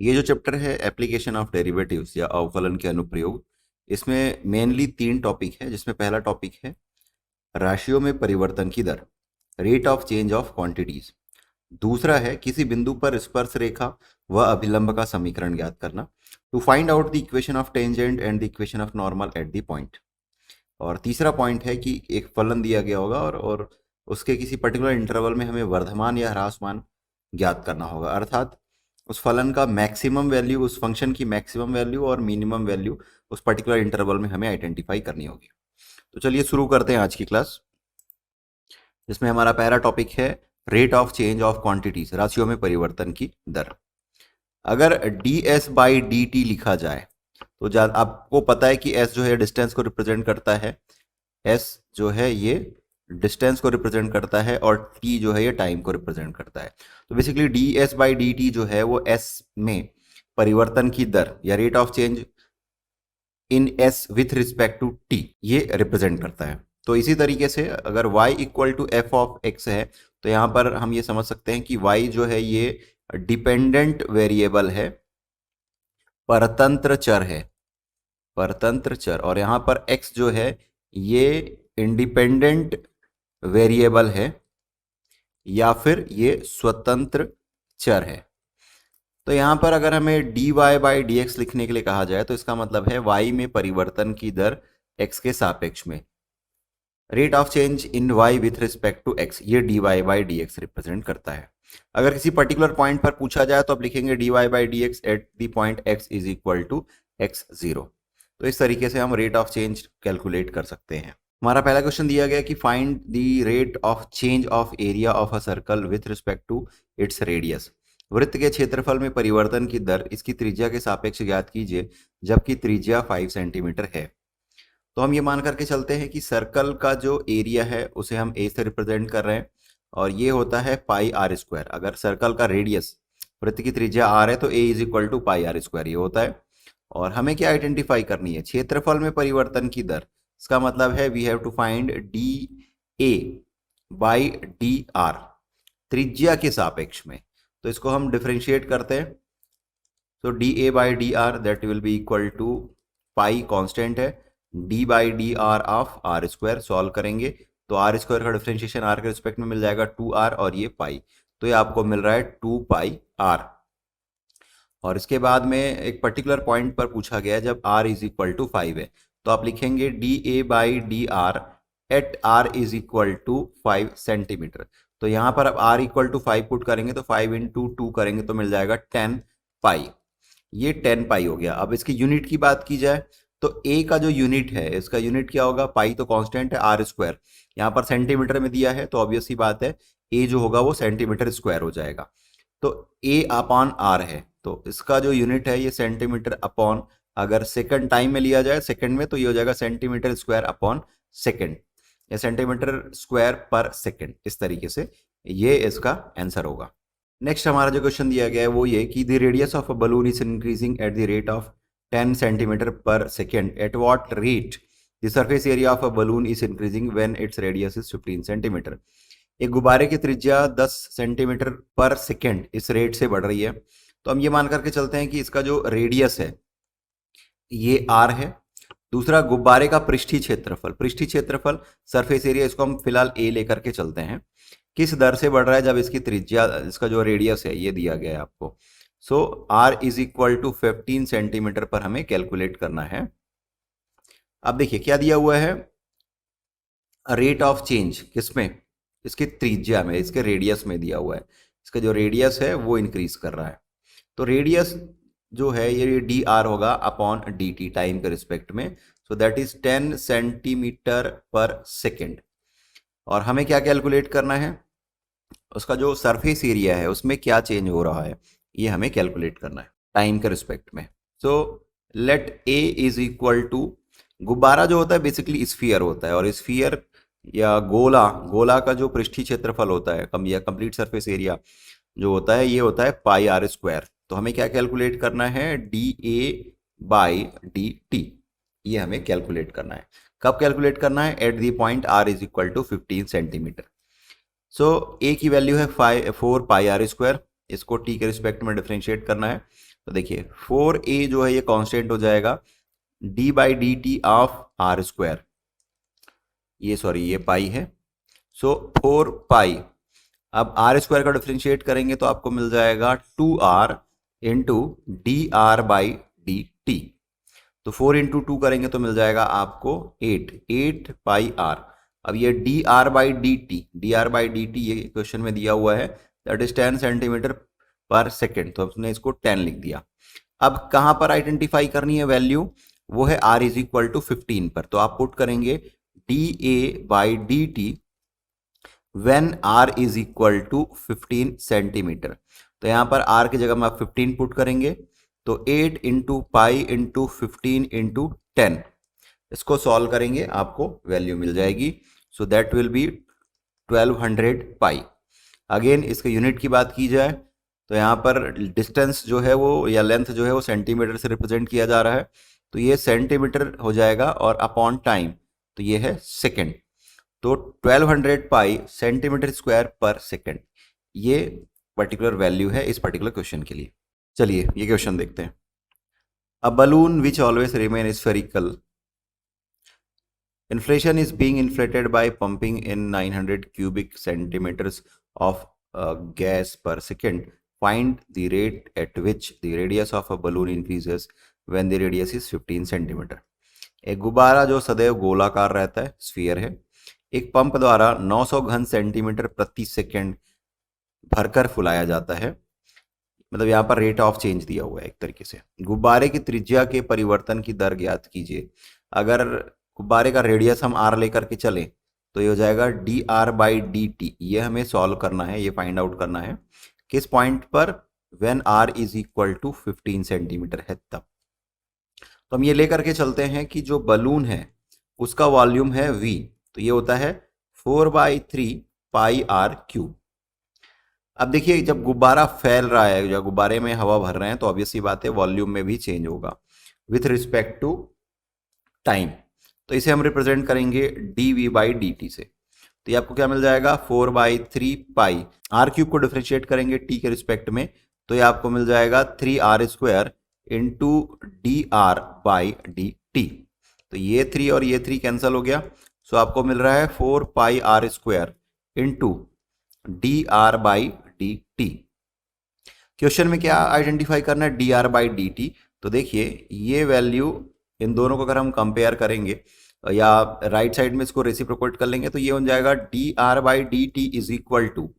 ये जो चैप्टर है एप्लीकेशन ऑफ डेरिवेटिव्स या अवकलन के अनुप्रयोग, इसमें मेनली 3 टॉपिक है, जिसमें पहला टॉपिक है राशियों में परिवर्तन की दर, rate of change of quantities. दूसरा है किसी बिंदु पर स्पर्श रेखा व अभिलंब का समीकरण ज्ञात करना, to find out the equation of tangent and the equation of normal at the point. और तीसरा पॉइंट है कि एक फलन दिया गया होगा और उसके किसी पर्टिकुलर इंटरवल में हमें वर्धमान या ह्रासमान ज्ञात करना होगा, अर्थात उस फलन का मैक्सिमम वैल्यू, उस फंक्शन की मैक्सिमम वैल्यू और मिनिमम वैल्यू उस पर्टिकुलर इंटरवल में हमें आइडेंटिफाई करनी होगी। तो चलिए शुरू करते हैं आज की क्लास, जिसमें हमारा पहला टॉपिक है rate of change of quantities, राशियों में परिवर्तन की दर। अगर ds बाई डी टी लिखा जाए तो आपको पता है कि s जो है डिस्टेंस को रिप्रेजेंट करता है, s जो है ये डिस्टेंस को रिप्रेजेंट करता है और t जो है ये टाइम को रिप्रेजेंट करता है। तो basically ds by D t जो है वो s में परिवर्तन की दर या rate of change in s with respect to t ये रिप्रेजेंट करता है। तो इसी तरीके से अगर y equal to f of x है तो यहाँ पर हम ये समझ सकते हैं कि y जो है ये डिपेंडेंट वेरिएबल है, परतंत्र चर है, परतंत्र चर, और यहाँ पर x जो है ये इंडिपेंडेंट वेरिएबल है या फिर ये स्वतंत्र चर है। तो यहाँ पर अगर हमें dy बाई डी एक्स लिखने के लिए कहा जाए तो इसका मतलब है y में परिवर्तन की दर x के सापेक्ष में, rate of change in y with respect to x, ये dy by d x represent करता है। अगर किसी पर्टिकुलर पॉइंट पर पूछा जाए तो आप लिखेंगे dy by d x at the point x is equal to x0। तो इस तरीके से हम रेट ऑफ चेंज कैलकुलेट कर सकते हैं। हमारा पहला क्वेश्चन दिया गया कि find the rate of change of area of a circle with respect to its radius. वृत्त के क्षेत्रफल में परिवर्तन की दर इसकी त्रिज्या के सापेक्ष ज्ञात कीजिए जबकि त्रिज्या 5 सेंटीमीटर है। तो हम ये मान करके चलते हैं कि सर्कल का जो एरिया है उसे हम a से रिप्रेजेंट कर रहे हैं और ये होता है पाई आर स्क्वायर। अगर सर्कल का रेडियस, वृत्त की त्रिज्या r है तो a is equal to pi are square ये होता है। और हमें क्या आइडेंटिफाई करनी है, क्षेत्रफल में परिवर्तन की दर। इसका मतलब है we have to find d A by D r त्रिज्या के सापेक्ष में। तो इसको हम डिफरेंशिएट करते हैं, तो D A by D R that will be equal to pi constant है, D by D R of are square. Solve करेंगे तो आर स्क्वायर का डिफरेंशिएशन आर के रिस्पेक्ट में मिल जाएगा 2r और ये पाई, तो ये आपको मिल रहा है 2 पाई आर। और इसके बाद में एक पर्टिकुलर पॉइंट पर पूछा गया जब r इज इक्वल टू 5 है तो आप लिखेंगे d A by D r at r is equal to 5 centimetre. तो यहाँ पर अब r इक्वल टू 5 पुट करेंगे तो 5 इंटू 2 करेंगे तो मिल जाएगा 10 पाई, ये 10 पाई हो गया। अब इसकी यूनिट की बात की जाए तो a का जो यूनिट है, इसका यूनिट क्या होगा, पाई तो कांस्टेंट है, आर स्क्वायर यहाँ पर सेंटीमीटर में दिया है तो ऑब्वियस सी बात है a जो होगा वो सेंटीमीटर स्क्वायर हो जाएगा। तो a अपॉन r है तो इसका जो यूनिट है ये सेंटीमीटर अपॉन, अगर सेकंड टाइम में लिया जाए सेकंड में तो ये हो जाएगा सेंटीमीटर स्क्वायर अपॉन सेकंड या सेंटीमीटर स्क्वायर पर सेकंड। इस तरीके से ये इसका आंसर होगा। नेक्स्ट हमारा जो क्वेश्चन दिया गया है वो ये कि the radius of a balloon is increasing at the rate of 10 centimetre पर second, at what rate the surface area of a balloon is increasing when its radius is 15 centimetre. एक गुब्बारे की त्रिज्या 10 सेंटीमीटर पर सेकेंड इस rate से बढ़ रही है। तो हम ये मान करके चलते हैं कि इसका जो रेडियस है ये r है। दूसरा गुब्बारे का पृष्ठीय क्षेत्रफल, पृष्ठीय क्षेत्रफल सरफेस एरिया, इसको हम फिलहाल a लेकर के चलते हैं, किस दर से बढ़ रहा है जब इसकी त्रिज्या, इसका जो रेडियस है ये दिया गया है आपको। So r is equal to 15 centimetre पर हमें कैलकुलेट करना है। अब देखिए क्या दिया हुआ है, रेट ऑफ चेंज किसमें, इसकी त्रिज्या में, इसके रेडियस में दिया हुआ है। इसका जो रेडियस है वो इंक्रीज कर रहा है, तो रेडियस जो है ये डी आर होगा अपॉन डी टी टाइम के रिस्पेक्ट में। सो दैट इज 10 सेंटीमीटर पर सेकेंड। और हमें क्या कैलकुलेट करना है, उसका जो सरफेस एरिया है उसमें क्या चेंज हो रहा है ये हमें कैलकुलेट करना है टाइम के रिस्पेक्ट में। So let A is equal to, गुब्बारा जो होता है बेसिकली स्फीयर होता है और स्फीयर या गोला, गोला का जो पृष्ठीय क्षेत्रफल होता है या कंप्लीट सरफेस एरिया जो होता है ये होता है पाई आर स्क्वायर। तो हमें क्या कैलकुलेट करना है, D A by D T, ये हमें कैलकुलेट करना है। कब कैलकुलेट करना है, at the point R is equal to 15 centimetre. So A की वैल्यू है 4 पाई आर स्क्वायर, इसको टी के रिस्पेक्ट में डिफरेंशिएट करना है। तो देखिए 4a जो है ये कांस्टेंट हो जाएगा d by D t of are square, ये सॉरी ये पाई है, सो 4 पाई। अब आर स्क्वायर का डिफरेंशिएट करेंगे तो आपको मिल जाएगा 2r into D R by D T. तो 4 इंटू 2 करेंगे तो मिल जाएगा आपको 8 पाई आर। अब ये D R by D T ये क्वेश्चन में दिया हुआ है, दैट इज 10 सेंटीमीटर पर सेकेंड, तो हमने इसको 10 लिख दिया। अब कहाँ पर आइडेंटिफाई करनी है वैल्यू, वो है r इज इक्वल टू 15 पर, तो आप पुट करेंगे d A by D t when r is equal to 15 centimetre. तो यहाँ पर r की जगह में आप 15 पुट करेंगे, तो 8 इंटू पाई इंटू 15 इंटू 10, इसको सॉल्व करेंगे आपको वैल्यू मिल जाएगी। So that will B 1200 pi. Again इसके यूनिट की बात की जाए तो यहाँ पर डिस्टेंस जो है वो या लेंथ जो है वो सेंटीमीटर से रिप्रेजेंट किया जा रहा है, तो ये सेंटीमीटर हो जाएगा और अपॉन टाइम तो ये है सेकेंड। तो 1200 पाई सेंटीमीटर स्क्वायर पर सेकेंड, ये पर्टिकुलर वैल्यू है इस पर्टिकुलर क्वेश्चन के लिए। चलिए ये क्वेश्चन देखते हैं। A balloon which always remain spherical, inflation is being inflated by pumping in 900 cubic centimeters of gas per second. Find the rate at which the radius of a balloon increases when the radius is 15 centimeter. एक गुब्बारा जो सदैव गोलाकार रहता है, sphere है, एक pump द्वारा 900 घन सेंटीमीटर प्रति सेकंड भरकर फुलाया जाता है। मतलब यहाँ पर रेट ऑफ चेंज दिया हुआ है एक तरीके से। गुब्बारे की त्रिज्या के परिवर्तन की दर ज्ञात कीजिए। अगर गुब्बारे का रेडियस हम r लेकर के चलें तो ये हो जाएगा d are by D T. ये हमें सॉल्व करना है, ये फाइंड आउट करना है किस पॉइंट पर, when r is equal to 15 centimetre है तब। तो हम ये लेकर के चलते हैं कि जो बलून है उसका वॉल्यूम है v, तो ये होता है 4/3 पाई r क्यूब। अब देखिए जब गुब्बारा फैल रहा है या गुब्बारे में हवा भर रहे हैं तो ऑब्वियस सी बात है वॉल्यूम में भी चेंज होगा विथ रिस्पेक्ट टू टाइम। तो इसे हम रिप्रेजेंट करेंगे d V by D t से। तो ये आपको क्या मिल जाएगा 4/3 पाई, आर क्यूब को डिफ्रेंशिएट करेंगे टी के रिस्पेक्ट में तो ये आपको मिल जाएगा 3r square into D R by D T. तो ये 3 और ये 3 कैंसिल हो गया, सो आपको मिल रहा है 4 pi are square into D R by D T. Question में क्या आइडेंटिफाई करना है, D are by D T. तो देखिए ये वैल्यू इन दोनों को अगर हम कंपेयर करेंगे या राइट साइड में इसको रेसिप्रोकेट कर लेंगे तो ये हो जाएगा d are by D t is equal to,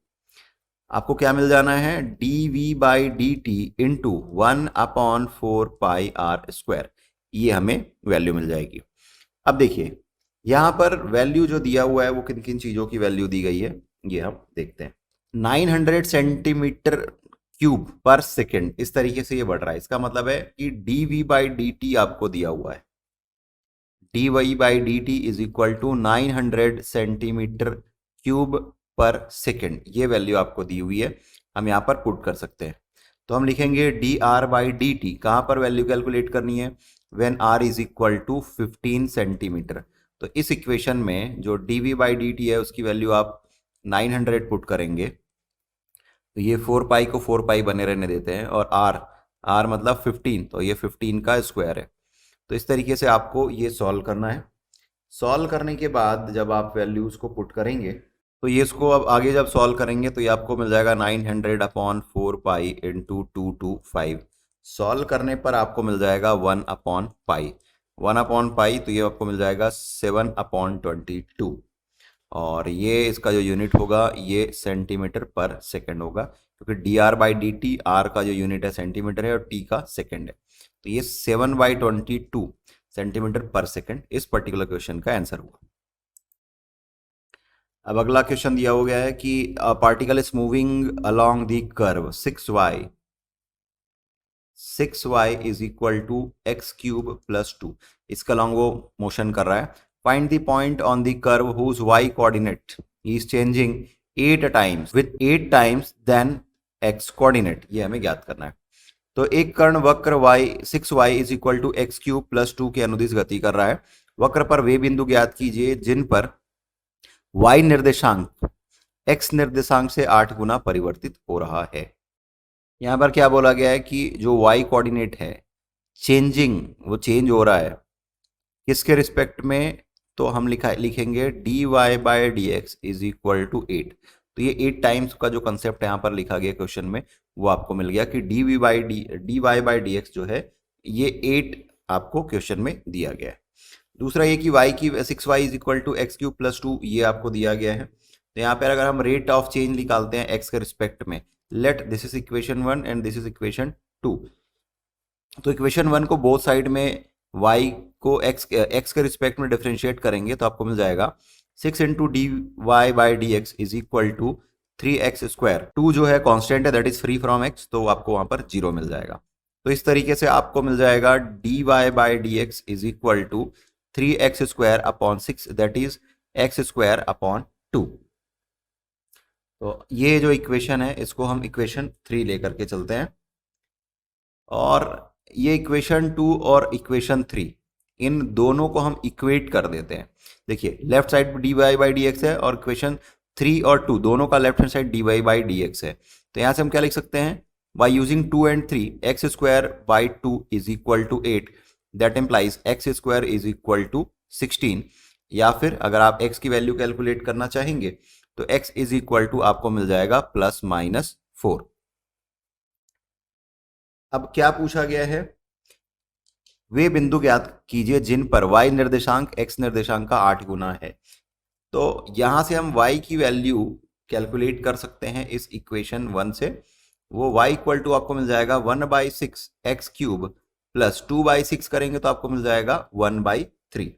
आपको क्या मिल जाना है, d V by D t into 1/4 pi are square. ये हमें वैल्यू मिल जाएगी। अब देखिए यहाँ पर वैल्यू जो दिया हुआ है वो किन किन चीज़ों की वैल्यू दी गई है ये हम देखते हैं। 900 सेंटीमीटर क्यूब पर सेकेंड, इस तरीके से ये बढ़ रहा है। इसका मतलब है कि d V by D t आपको दिया हुआ है, d y by D t is equal to 900 centimetre cube per second, ये वैल्यू आपको दी हुई है, हम यहाँ पर पुट कर सकते हैं। तो हम लिखेंगे d are by D t, कहाँ पर वैल्यू कैलकुलेट करनी है, when r is equal to 15 centimetre. तो इस इक्वेशन में जो d V by D t है उसकी वैल्यू आप 900 पुट करेंगे तो ये 4 पाई को 4 पाई बने रहने देते हैं और r मतलब 15, तो ये 15 का स्क्वायर है। तो इस तरीके से आपको ये सॉल्व करना है। सॉल्व करने के बाद जब आप वैल्यूज को पुट करेंगे तो ये इसको अब आगे जब सॉल्व करेंगे तो ये आपको मिल जाएगा 900/4 पाई इंटू 225। सॉल्व करने पर आपको मिल जाएगा 1/पाई, 1/पाई तो ये आपको मिल जाएगा 7/22 और ये इसका जो यूनिट होगा ये सेंटीमीटर पर सेकंड होगा, क्योंकि d are by D t, r का जो यूनिट है सेंटीमीटर है और टी का सेकंड है। तो ये 7/22 सेंटीमीटर पर सेकंड इस पर्टिकुलर क्वेश्चन का आंसर हुआ। अब अगला क्वेश्चन दिया हो गया है कि particle is moving along the curve 6y is equal to x cube plus 2, इसका लॉन्ग वो मोशन कर रहा है। Find the point on the curve whose y coordinate is changing 8 times with 8 times than x coordinate, ये हमें ज्ञात करना है। तो एक कर्ण वक्र y 6y is equal to x cube plus 2 के अनुदिश गति कर रहा है। वक्र पर वे बिंदु ज्ञात कीजिए जिन पर y निर्देशांक x निर्देशांक से 8 गुना परिवर्तित हो रहा है। यहाँ पर क्या बोला गया है कि जो y कोऑर्डिनेट है चेंजिंग, वो चेंज हो रहा है किसके रिस्पेक्ट में, तो हम लिखेंगे dy by d x is equal to 8। तो ये 8 टाइम्स का जो कंसेप्ट यहाँ पर लिखा गया क्वेश्चन में, वो आपको मिल गया कि dy बाय डी एक्स जो है ये 8 आपको क्वेश्चन में दिया गया है। दूसरा ये कि y की 6y is equal to x cube plus 2, ये आपको दिया गया है। तो यहाँ पर अगर हम रेट ऑफ चेंज निकालते हैं x के रिस्पेक्ट में, let this is equation 1 and this is equation 2। तो इक्वेशन 1 को बोथ साइड में y को x के रिस्पेक्ट में डिफरेंशिएट करेंगे तो आपको मिल जाएगा 6 into d y by d x is equal to 3x²। 2 जो है कांस्टेंट है, that is free from x, तो आपको वहां पर 0 मिल जाएगा। तो इस तरीके से आपको मिल जाएगा dy by d x is equal to 3x² upon 6, that is x² upon 2। तो ये जो इक्वेशन है इसको हम इक्वेशन 3 लेकर के चलते हैं, और ये इक्वेशन 2 और इक्वेशन 3 इन दोनों को हम इक्वेट कर देते हैं। देखिए left side d y by d x है और इक्वेशन 3 और 2 दोनों का left hand side d y by d x है। तो यहाँ से हम क्या लिख सकते हैं, by using 2 and 3 x² by 2 is equal to 8, that implies x² is equal to 16। या फिर अगर आप x की वैल्यू कैलकुलेट करना चाहेंगे तो x इज इक्वल टू आपको मिल जाएगा +-4। अब क्या पूछा गया है, वे बिंदु ज्ञात कीजिए जिन पर y निर्देशांक x निर्देशांक का 8 गुना है। तो यहां से हम y की वैल्यू कैलकुलेट कर सकते हैं इस इक्वेशन 1 से। वो y इक्वल टू आपको मिल जाएगा 1/6 x³ प्लस 2/6 करेंगे तो आपको मिल जाएगा 1/3।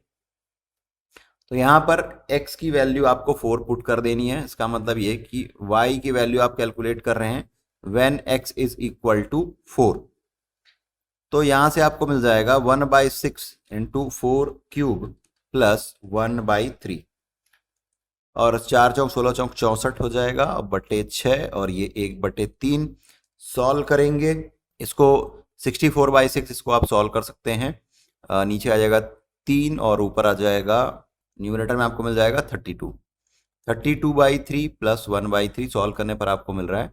तो यहाँ पर x की वैल्यू आपको 4 पुट कर देनी है। इसका मतलब ये कि y की वैल्यू आप कैलकुलेट कर रहे हैं when x is equal to 4। तो यहां से आपको मिल जाएगा 1/6 इंटू 4³ प्लस 1/3, और 4 चौक 16 चौक 64 हो जाएगा बटे 6, और ये 1/3 सॉल्व करेंगे इसको। 64/6 इसको आप सॉल्व कर सकते हैं, नीचे आ जाएगा 3 और ऊपर आ जाएगा न्यूमरेटर में आपको मिल जाएगा 32। 32/3 प्लस 1/3 सॉल्व करने पर आपको मिल रहा है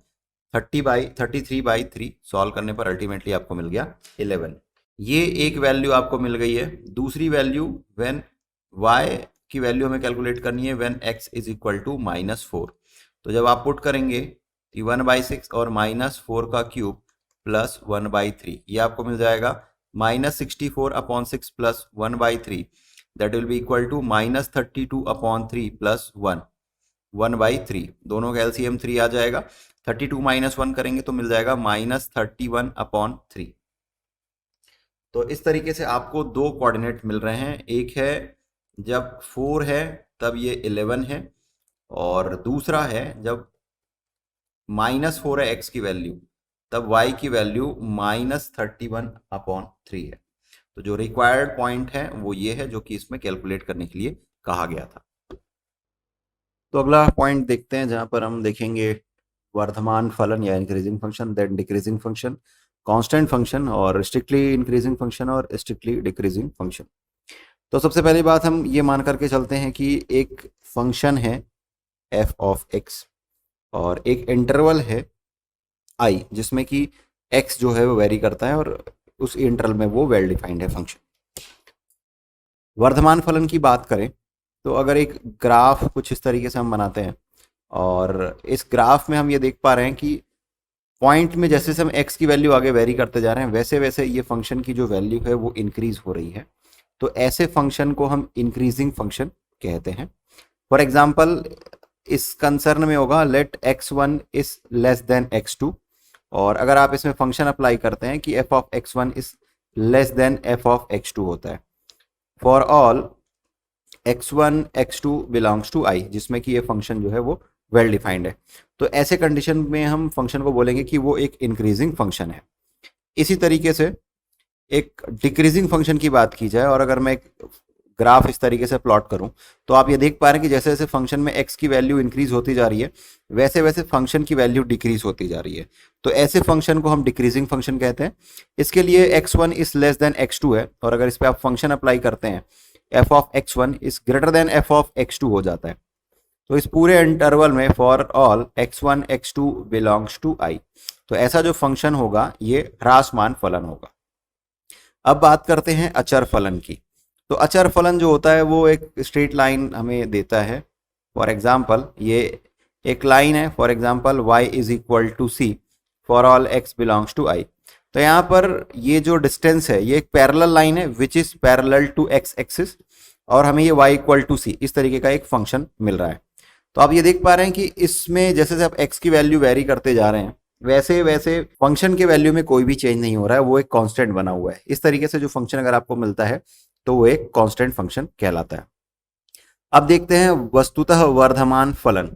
33/3 सॉल्व करने पर अल्टीमेटली आपको मिल गया 11। ये एक वैल्यू आपको मिल गई है। दूसरी वैल्यू व्हेन y की वैल्यू हमें कैलकुलेट करनी है when x is equal to -4। तो जब आप पुट करेंगे तो 1/6 और -4 का क्यूब प्लस 1/3, ये आपको मिल जाएगा -64/6 plus 1/3, that will be equal to -32/3 plus 1/3। दोनों का एलसीएम 3 आ जाएगा। 32 - 1 करेंगे तो मिल जाएगा -31/3। तो इस तरीके से आपको दो कोऑर्डिनेट मिल रहे हैं, एक है जब 4 है तब ये 11 है, और दूसरा है जब -4 है x की वैल्यू तब y की वैल्यू -31/3 है। तो जो रिक्वायर्ड पॉइंट है वो ये है जो कि इसमें कैलकुलेट करने के लिए कहा गया था। तो अगला पॉइंट देखते हैं जहां पर हम देखेंगे वर्धमान फलन या increasing function, then decreasing function, constant function, और स्ट्रिक्टली इंक्रीजिंग फंक्शन और स्ट्रिक्टली डिक्रीजिंग फंक्शन। तो सबसे पहली बात हम ये मान करके चलते हैं कि एक फंक्शन है f ऑफ x और एक इंटरवल है i जिसमें कि x जो है वो वेरी करता है और उस इंटरवल में वो वेल डिफाइंड है फंक्शन। वर्धमान फलन की बात करें तो अगर एक ग्राफ कुछ इस तरीके से हम बनाते हैं और इस ग्राफ में हम ये देख पा रहे हैं कि पॉइंट में जैसे जैसे हम x की वैल्यू आगे वेरी करते जा रहे हैं वैसे वैसे ये फंक्शन की जो वैल्यू है वो इंक्रीज हो रही है। तो ऐसे फंक्शन को हम इंक्रीजिंग फंक्शन कहते हैं। फॉर एग्जाम्पल इस कंसर्न में होगा late x1 is less than x2, और अगर आप इसमें फंक्शन अप्लाई करते हैं कि f of x1 is less than f of x2 होता है for all x1 x2 belongs to i, जिसमें कि ये फंक्शन जो है वो वेल डिफाइंड है। तो ऐसे कंडीशन में हम फंक्शन को बोलेंगे कि वो एक इंक्रीजिंग फंक्शन है। इसी तरीके से एक डिक्रीजिंग फंक्शन की बात की जाए और अगर मैं एक ग्राफ इस तरीके से प्लॉट करूं तो आप ये देख पा रहे हैं कि जैसे जैसे फंक्शन में x की वैल्यू इंक्रीज होती जा रही है वैसे वैसे फंक्शन की वैल्यू डिक्रीज होती जा रही है। तो ऐसे फंक्शन को हम डिक्रीजिंग फंक्शन कहते हैं। इसके लिए x1 is less than x2 है, और अगर इस पर आप फंक्शन अप्लाई करते हैं f of x1 is greater than f of x2 हो जाता है। तो इस पूरे इंटरवल में for all x1 x2 belongs to i, तो ऐसा जो फंक्शन होगा ये ह्रासमान फलन होगा। अब बात करते हैं अचर फलन की। तो अचर फलन जो होता है वो एक स्ट्रेट लाइन हमें देता है। फॉर एग्जाम्पल ये एक लाइन है, for example y is equal to c for all x belongs to i। तो यहाँ पर ये जो डिस्टेंस है ये एक पैरेलल लाइन है which is parallel to x axis, और हमें ये y इक्वल टू सी इस तरीके का एक फंक्शन मिल रहा है। तो आप ये देख पा रहे हैं कि इसमें जैसे जैसे आप x की वैल्यू वेरी करते जा रहे हैं वैसे वैसे फंक्शन के वैल्यू में कोई भी चेंज नहीं हो रहा है, वो एक कांस्टेंट बना हुआ है। इस तरीके से जो फंक्शन अगर आपको मिलता है तो वो एक कांस्टेंट फंक्शन कहलाता है। अब देखते हैं वस्तुतः वर्धमान फलन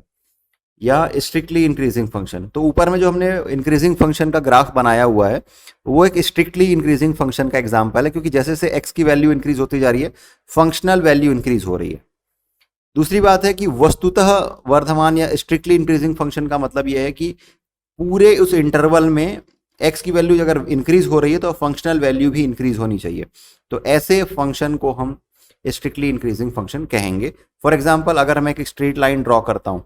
या स्ट्रिक्टली इंक्रीजिंग फंक्शन। तो ऊपर में जो हमने इंक्रीजिंग फंक्शन का ग्राफ बनाया हुआ है वो एक स्ट्रिक्टली इंक्रीजिंग फंक्शन का एग्जांपल है, क्योंकि जैसे जैसे एक्स की वैल्यू इंक्रीज होती जा रही है फंक्शनल वैल्यू इंक्रीज हो रही है। दूसरी बात है कि वस्तुतः वर्धमान या स्ट्रिक्टली इंक्रीजिंग फंक्शन का मतलब यह है कि पूरे उस इंटरवल में एक्स की वैल्यू अगर इंक्रीज हो रही है तो फंक्शनल वैल्यू भी इंक्रीज होनी चाहिए। तो ऐसे फंक्शन को हम स्ट्रिक्टली इंक्रीजिंग फंक्शन कहेंगे। फॉर एग्जाम्पल अगर मैं एक स्ट्रेट लाइन ड्रॉ करता हूं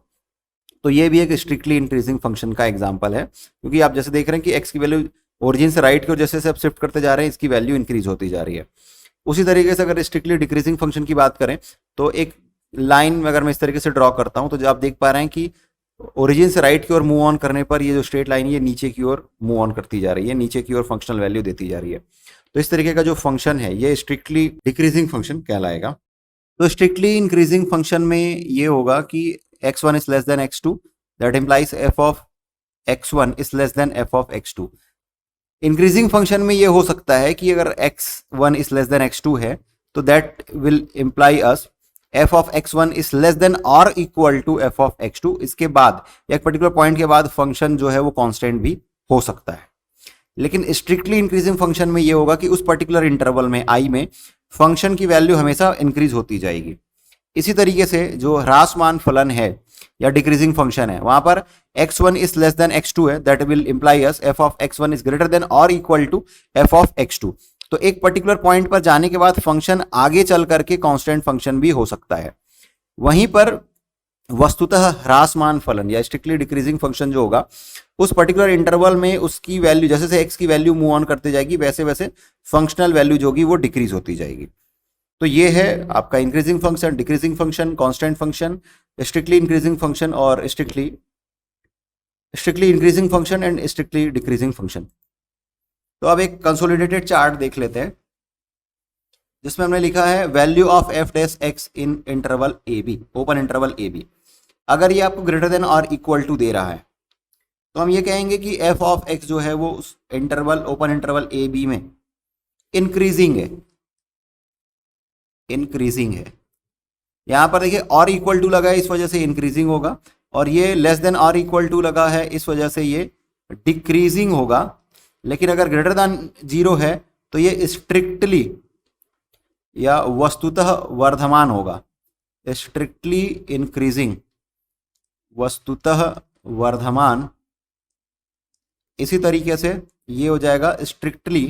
तो ये भी एक स्ट्रिक्टली इंक्रीजिंग फंक्शन का एग्जाम्पल है, क्योंकि आप जैसे देख रहे हैं कि एक्स की वैल्यू ओरिजिन से राइट की ओर जैसे आप शिफ्ट करते जा रहे हैं इसकी वैल्यू इंक्रीज होती जा रही है। उसी तरीके से अगर स्ट्रिक्टली डिक्रीजिंग फंक्शन की बात करें तो एक लाइन में अगर मैं इस तरीके से ड्रॉ करता हूं तो जो आप देख पा रहे हैं कि ओरिजिन से राइट की ओर मूव ऑन करने पर ये जो स्ट्रेट लाइन ये नीचे की ओर मूव ऑन करती जा रही है, नीचे की ओर फंक्शनल वैल्यू देती जा रही है। तो इस तरीके का जो फंक्शन है ये स्ट्रिक्टली डिक्रीजिंग फंक्शन कहलाएगा। तो स्ट्रिक्टली इंक्रीजिंग फंक्शन में ये होगा कि x1 is less than x2, that implies f of x1 is less than f of x2। Increasing function में ये हो सकता है कि अगर x1 is less than x2 है तो that will imply us f of x1 is less than और equal to f of x2। इसके बाद एक पर्टिकुलर पॉइंट के बाद फंक्शन जो है वो कांस्टेंट भी हो सकता है। लेकिन स्ट्रिक्टली इंक्रीजिंग फंक्शन में ये होगा कि उस पर्टिकुलर इंटरवल में i में फंक्शन की वैल्यू हमेशा इंक्रीज होती जाएगी। इसी तरीके से जो ह्रासमान फलन है या डिक्रीजिंग फंक्शन है वहां पर x1 is less than x2 है, that will imply us f of x1 is greater than और equal to f of x2। तो एक पर्टिकुलर पॉइंट पर जाने के बाद फंक्शन आगे चल करके कांस्टेंट फंक्शन भी हो सकता है। वहीं पर वस्तुतः ह्रासमान फलन या स्ट्रिक्टली डिक्रीजिंग फंक्शन जो होगा उस पर्टिकुलर इंटरवल में उसकी वैल्यू जैसे से एक्स की वैल्यू मूव ऑन करते जाएगी वैसे वैसे फंक्शनल वैल्यू जो होगी वो डिक्रीज होती जाएगी। तो ये है आपका increasing function, decreasing function, constant function, strictly increasing function और strictly increasing function and strictly decreasing function. तो अब एक कंसोलिडेटेड चार्ट देख लेते हैं जिसमें हमने लिखा है value of f dash x in interval a b, open interval a b. अगर ये आपको ग्रेटर देन और इक्वल टू दे रहा है तो हम ये कहेंगे कि एफ ऑफ एक्स जो है वो उस interval open interval a b में इंक्रीजिंग है, इंक्रीजिंग है। यहां पर देखिए और इक्वल टू लगा है इस वजह से इंक्रीजिंग होगा, और ये लेस देन और इक्वल टू लगा है इस वजह से ये डिक्रीजिंग होगा। लेकिन अगर ग्रेटर देन 0 है तो ये स्ट्रिक्टली या वस्तुतः वर्धमान होगा, स्ट्रिक्टली इंक्रीजिंग, वस्तुतः वर्धमान। इसी तरीके से ये हो जाएगा स्ट्रिक्टली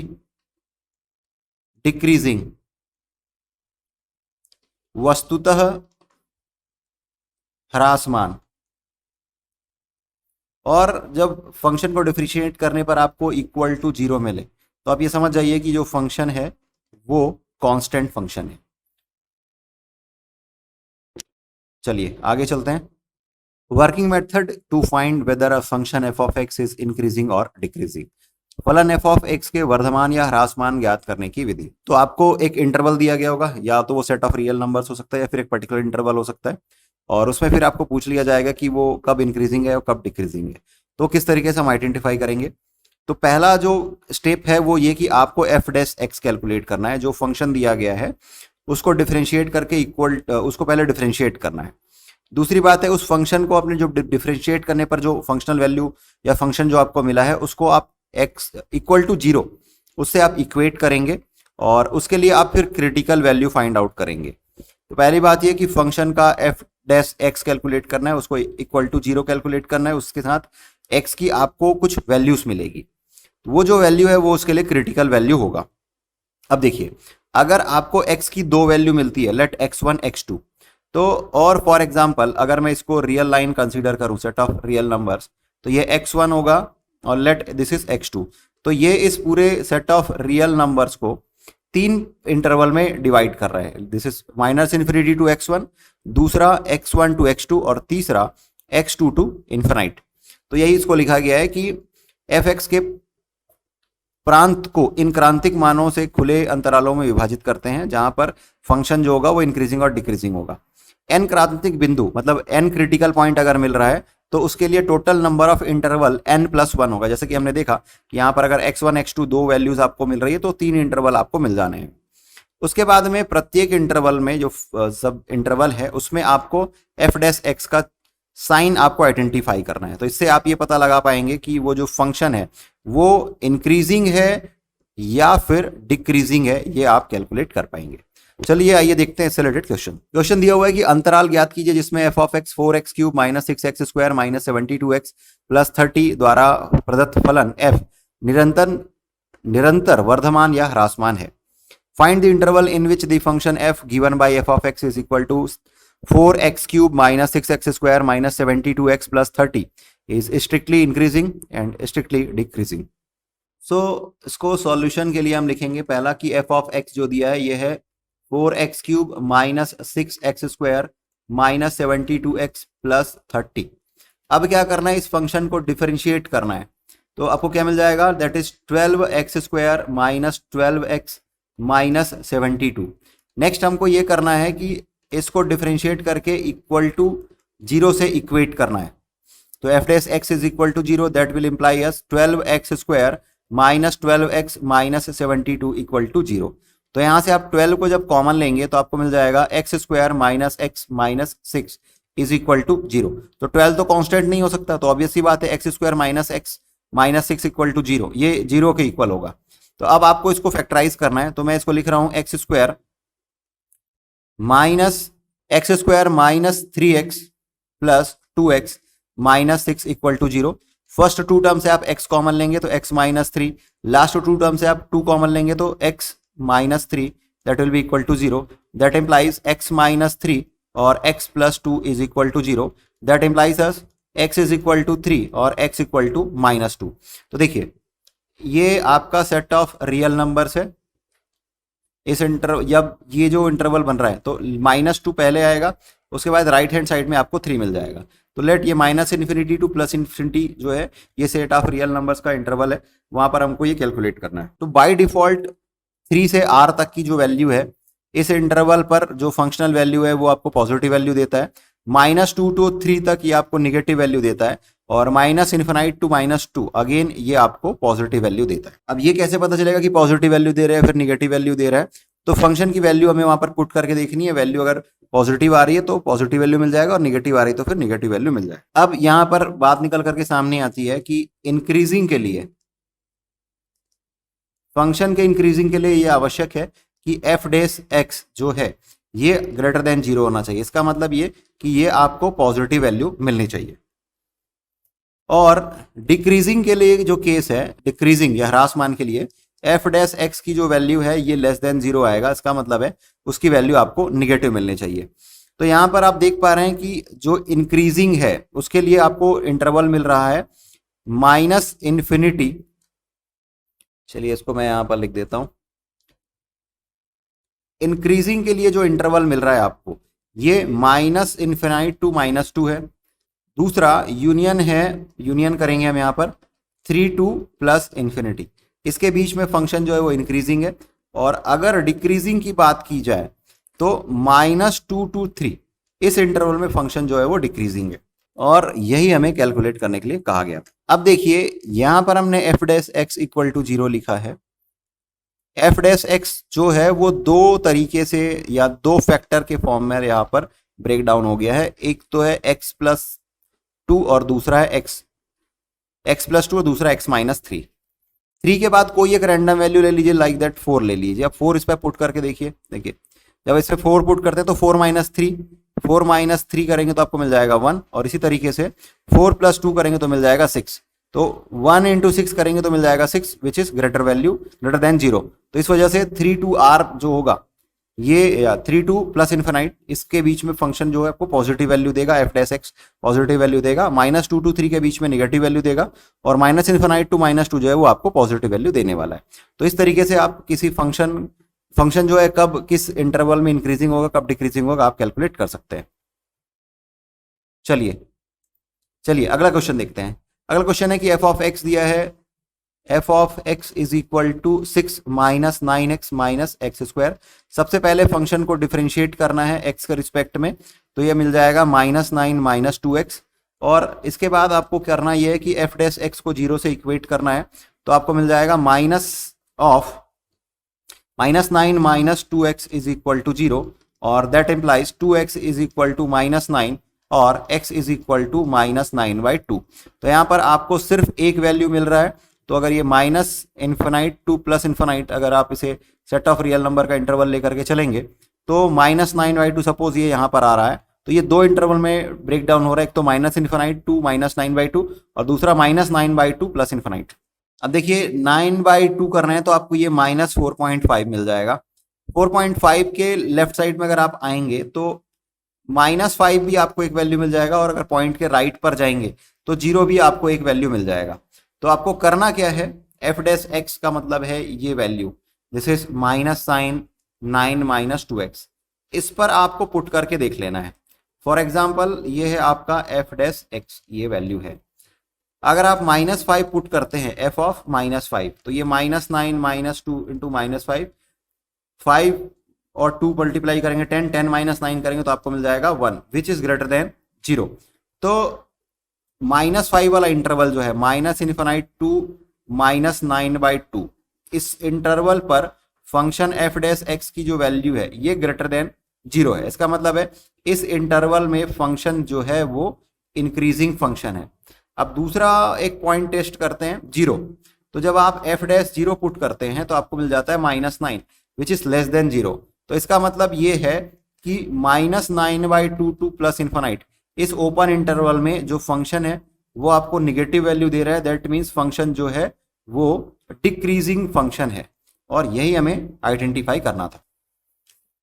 डिक्रीजिंग, वस्तुतः ह्रासमान। और जब फंक्शन को डिफरेंशिएट करने पर आपको इक्वल टू 0 मिले तो आप ये समझ जाइए कि जो फंक्शन है वो कांस्टेंट फंक्शन है। चलिए आगे चलते हैं। Working method to find whether a function f of x is increasing और डिक्रीजिंग। फलन एफ ऑफ एक्स के वर्धमान या ह्रासमान ज्ञात करने की विधि। तो आपको एक इंटरवल दिया गया होगा, या तो वो सेट ऑफ रियल नंबर्स हो सकता है या फिर एक पर्टिकुलर इंटरवल हो सकता है, और उसमें फिर आपको पूछ लिया जाएगा कि वो कब इंक्रीजिंग है और कब डिक्रीजिंग है। तो किस तरीके से हम आइडेंटिफाई करेंगे? तो पहला जो स्टेप है वो ये कि आपको एफ डैश एक्स कैलकुलेट करना है। जो फंक्शन दिया गया है उसको डिफरेंशिएट करके उसको पहले डिफरेंशिएट करना है। दूसरी बात है उस फंक्शन को अपने जो डिफरेंशिएट करने पर जो फंक्शनल वैल्यू या फंक्शन जो आपको मिला है उसको आप x इक्वल टू 0 उससे आप इक्वेट करेंगे, और उसके लिए आप फिर क्रिटिकल वैल्यू फाइंड आउट करेंगे। तो पहली बात ये कि फंक्शन का एफ डैश एक्स कैलकुलेट करना है, उसको इक्वल टू 0 कैलकुलेट करना है, उसके साथ x की आपको कुछ वैल्यूज मिलेगी। तो वो जो वैल्यू है वो उसके लिए क्रिटिकल वैल्यू होगा। अब देखिए अगर आपको x की 2 वैल्यू मिलती है, लेट x1 x2, तो और फॉर एग्जांपल अगर मैं इसको रियल लाइन कंसीडर करूं, सेट ऑफ रियल नंबर्स, तो ये x1 होगा और लेट दिस इज x2। तो ये इस पूरे सेट ऑफ रियल नंबर्स को 3 इंटरवल में डिवाइड कर रहे हैं। दिस इज -∞ टू x1, दूसरा x1 टू x2 और तीसरा x2 टू इन्फिनाइट। तो यही इसको लिखा गया है कि fx के प्रांत को इन क्रांतिक मानों से खुले अंतरालों में विभाजित करते हैं, जहां पर फंक्शन जो होगा वो इंक्रीजिंग और डिक्रीजिंग होगा। n क्रांतिक बिंदु मतलब n क्रिटिकल पॉइंट अगर मिल रहा है तो उसके लिए total number of interval n+1 होगा। जैसे कि हमने देखा कि यहाँ पर अगर x1 x2 दो वैल्यूज आपको मिल रही है तो 3 इंटरवल आपको मिल जाने हैं। उसके बाद में प्रत्येक इंटरवल में जो सब इंटरवल है उसमें आपको f' का साइन आपको आइडेंटिफाई करना है। तो इससे आप ये पता लगा पाएंगे कि वो जो फंक्शन है वो इंक्रीजिंग है या फिर डिक्रीजिंग है, ये आप कैलकुलेट कर पाएंगे। चलिए आइए देखते हैं इससे रिलेटेड क्वेश्चन दिया हुआ है कि अंतराल ज्ञात कीजिए जिसमें f(x) 4x³ -6x² -72x + 30 द्वारा प्रदत्त फलन f निरंतर वर्धमान या ह्रासमान है। Find the interval in which the function f given by f(x) is equal to 4x³ -6x² -72x + 30 is strictly increasing and strictly decreasing. So इसको सॉल्यूशन के लिए हम लिखेंगे पहला कि f(x) जो दिया है ये है 4x³ -6x² -72x + 30। अब क्या करना है, इस फंक्शन को डिफरेंशिएट करना है। तो आपको क्या मिल जाएगा, that is 12x² -12x -72। Next हमको ये करना है कि इसको डिफरेंशिएट करके इक्वल टू 0 से इक्वेट करना है। तो f(x) is equal to 0, that will imply us 12x² -12x -72 equal to 0। तो यहां से आप 12 को जब कॉमन लेंगे तो आपको मिल जाएगा x² -x -6 is equal to 0। तो 12 तो कांस्टेंट नहीं हो सकता, तो ऑब्वियस सी बात है x² -x -6 इक्वल टू 0, ये 0 के इक्वल होगा। तो अब आपको इसको फैक्टराइज करना है, तो मैं इसको लिख रहा हूं x² -3x + 2x -6 equal to 0। First 2 term से आप x कॉमन लेंगे तो x -3, लास्ट 2 टर्म से आप 2 कॉमन लेंगे तो x -3, that will be equal to 0. That implies x -3 और x + 2 is equal to 0. That implies us x is equal to 3 और x equal to -2। तो देखिए ये आपका सेट ऑफ रियल नंबर्स है। इस जब ये जो इंटरवल बन रहा है तो -2 पहले आएगा, उसके बाद राइट हैंड साइड में आपको 3 मिल जाएगा। तो लेट ये -∞ टू +∞ जो है ये सेट ऑफ रियल नंबर्स का इंटरवल है, वहां पर हमको ये कैलकुलेट करना है। तो बाय डिफॉल्ट 3 से r तक की जो वैल्यू है इस इंटरवल पर जो फंक्शनल वैल्यू है वो आपको पॉजिटिव वैल्यू देता है। -2 टू 3 तक ये आपको निगेटिव वैल्यू देता है और -∞ टू -2 अगेन ये आपको पॉजिटिव वैल्यू देता है। अब ये कैसे पता चलेगा कि पॉजिटिव वैल्यू दे रहा है फिर निगेटिव वैल्यू दे रहा है, तो फंक्शन की वैल्यू हमें वहां पर पुट करके देखनी है। वैल्यू अगर पॉजिटिव आ रही है तो पॉजिटिव वैल्यू मिल जाएगा और निगेटिव आ रही है तो फिर निगेटिव वैल्यू मिल जाएगा। अब यहां पर बात निकल करके सामने आती है कि इंक्रीजिंग के लिए, फंक्शन के इंक्रीजिंग के लिए ये आवश्यक है कि f' जो है ये ग्रेटर देन 0 होना चाहिए। इसका मतलब ये कि ये आपको पॉजिटिव वैल्यू मिलनी चाहिए। और डिक्रीजिंग के लिए जो केस है, डिक्रीजिंग या ह्रासमान के लिए f' की जो वैल्यू है ये लेस देन 0 आएगा। इसका मतलब है उसकी वैल्यू आपको निगेटिव मिलनी चाहिए। तो यहां पर आप देख पा रहे हैं कि जो इंक्रीजिंग है उसके लिए आपको इंटरवल मिल रहा है -∞। चलिए इसको मैं यहां पर लिख देता हूं। इंक्रीजिंग के लिए जो इंटरवल मिल रहा है आपको ये -∞ टू -2 है। दूसरा यूनियन है, यूनियन करेंगे हम यहां पर 3 टू +∞। इसके बीच में फंक्शन जो है वो इंक्रीजिंग है। और अगर डिक्रीजिंग की बात की जाए तो -2 टू 3 इस इंटरवल में फंक्शन जो है वो डिक्रीजिंग है और यही हमें कैलकुलेट करने के लिए कहा गया था। अब देखिए यहां पर हमने f' इक्वल टू 0 लिखा है। f' जो है वो दो तरीके से या दो फैक्टर के फॉर्म में यहां पर ब्रेक डाउन हो गया है। एक तो है x + 2 और दूसरा है x + 2 और दूसरा x -3। 3 के बाद कोई एक रैंडम वैल्यू ले लीजिए, लाइक दैट 4 ले लीजिए। अब 4 इस पर पुट करके देखिए, जब इस पर 4 पुट करते हैं तो 4 - 3 करेंगे तो आपको मिल जाएगा 1 और इसी तरीके से 4 + 2 करेंगे तो मिल जाएगा 6। तो 1 × 6 करेंगे तो मिल जाएगा 6 विच इज ग्रेटर देन 0। तो इस वजह से 3 to r जो होगा ये 3 टू प्लस इन्फिनाइट, इसके बीच में फंक्शन जो है आपको पॉजिटिव वैल्यू देगा, F dash x positive value देगा, -2 टू 3 के बीच में नेगेटिव वैल्यू देगा, और माइनस इन्फिनाइट टू -2 जो है वो आपको पॉजिटिव वैल्यू देने वाला है। तो इस तरीके से आप किसी फंक्शन जो है कब किस इंटरवल में इंक्रीजिंग होगा कब डिक्रीजिंग होगा आप कैलकुलेट कर सकते हैं। चलिए चलिए अगला क्वेश्चन देखते हैं। अगला क्वेश्चन है कि एफ ऑफ एक्स दिया है, f of x is equal to 6 minus 9x minus x square. सबसे पहले फंक्शन को डिफरेंशिएट करना है एक्स के रिस्पेक्ट में, तो ये मिल जाएगा -9 माइनस 2x, और इसके बाद आपको करना यह है कि एफ डैश एक्स को 0 से इक्वेट करना है, तो आपको मिल जाएगा -9 minus 2x is equal to 0, और that implies 2x is equal to -9 और x इज इक्वल टू -9/2। तो यहाँ पर आपको सिर्फ एक वैल्यू मिल रहा है, तो अगर ये minus infinite two plus infinite, अगर आप इसे सेट ऑफ रियल नंबर का इंटरवल लेकर के चलेंगे तो -9/2 सपोज ये यहाँ पर आ रहा है, तो ये दो इंटरवल में ब्रेक डाउन हो रहा है, एक तो माइनस इन्फिनाइट टू -9/2 और दूसरा -9/2 प्लस इन्फिनाइट। अब देखिए 9/2 कर रहे हैं तो आपको ये -4.5 मिल जाएगा। 4.5 के लेफ्ट साइड में अगर आप आएंगे तो -5 भी आपको एक वैल्यू मिल जाएगा, और अगर पॉइंट के राइट पर जाएंगे तो 0 भी आपको एक वैल्यू मिल जाएगा। तो आपको करना क्या है, एफ डैश एक्स का मतलब है ये value, this is -9 minus 2x, इस पर आपको पुट करके देख लेना है। फॉर एग्जाम्पल ये है आपका एफ डैश एक्स, ये वैल्यू है। अगर आप -5 पुट करते हैं एफ ऑफ -5, तो ये -9 माइनस 2 इंटू -5, 5 और 2 मल्टीप्लाई करेंगे 10, 10 माइनस 9 करेंगे तो आपको मिल जाएगा 1 विच इज ग्रेटर देन 0। तो -5 वाला इंटरवल जो है माइनस इन्फिनाइट टू -9/2, इस इंटरवल पर फंक्शन एफ डैश एक्स की जो वैल्यू है ये ग्रेटर देन 0 है। इसका मतलब है इस इंटरवल में फंक्शन जो है वो इंक्रीजिंग फंक्शन है। अब दूसरा एक पॉइंट टेस्ट करते हैं 0, तो जब आप एफ डैश 0 पुट करते हैं तो आपको मिल जाता है -9 विच इज लेस देन 0। तो इसका मतलब ये है कि -9/2 टू प्लस इन्फिनाइट, इस ओपन इंटरवल में जो फंक्शन है वो आपको निगेटिव वैल्यू दे रहा है, दैट मीन्स फंक्शन जो है वो डिक्रीजिंग फंक्शन है, और यही हमें आइडेंटिफाई करना था।